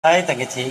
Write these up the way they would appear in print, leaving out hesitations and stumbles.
Hi தங்கச்சி.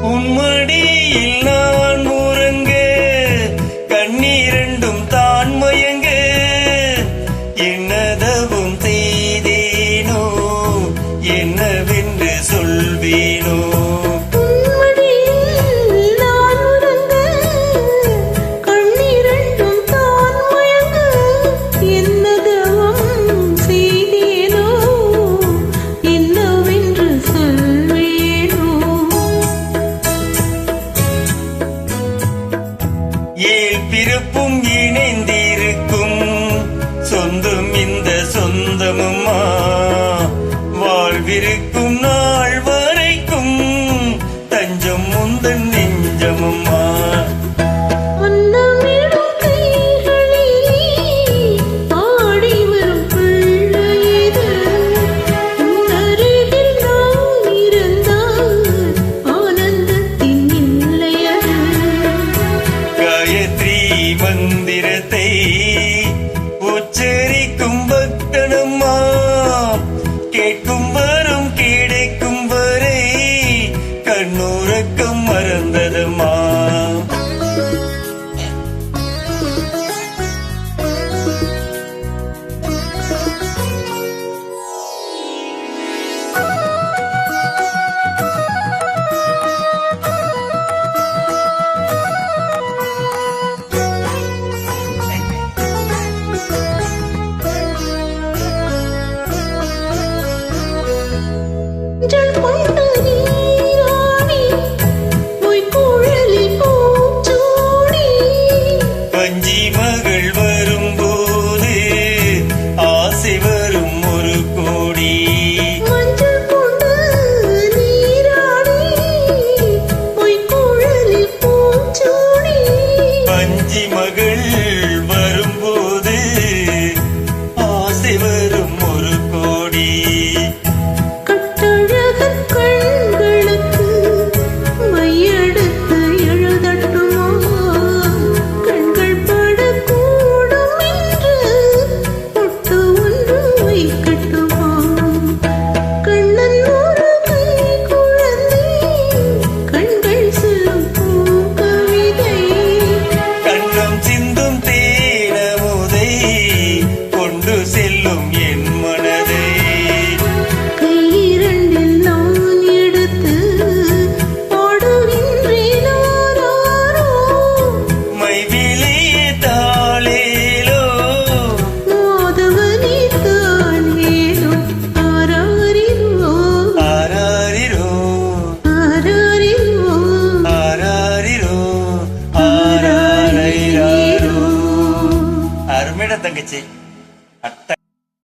உன்மடியில் நான் உறங்க கண்ணீரண்டும் தான் மயங்க என்னதவும் செய்தேனோ என்னவென்று சொல்வேனோ. பிறப்பும் இணைந்திருக்கும் சொந்தம் இந்த சொந்தமும்மா வாழ்விருக்கும் நாள் வரைக்கும் தஞ்சம் முந்தன் நெஞ்சமும்மா. மந்திரத்தை உச்சரிக்கும் பக்தனம்மா கேட்கும் வரும் கிடைக்கும் வரை கண்ணுறக்கம் மறந்ததம்மா. வஞ்சி மகள் வரும்போது ஆசை வரும் ஒரு கோடி வஞ்சி மகள் வரும்போது ஆசை வரும் ஒரு கோடி. தங்கச்சி அட்டை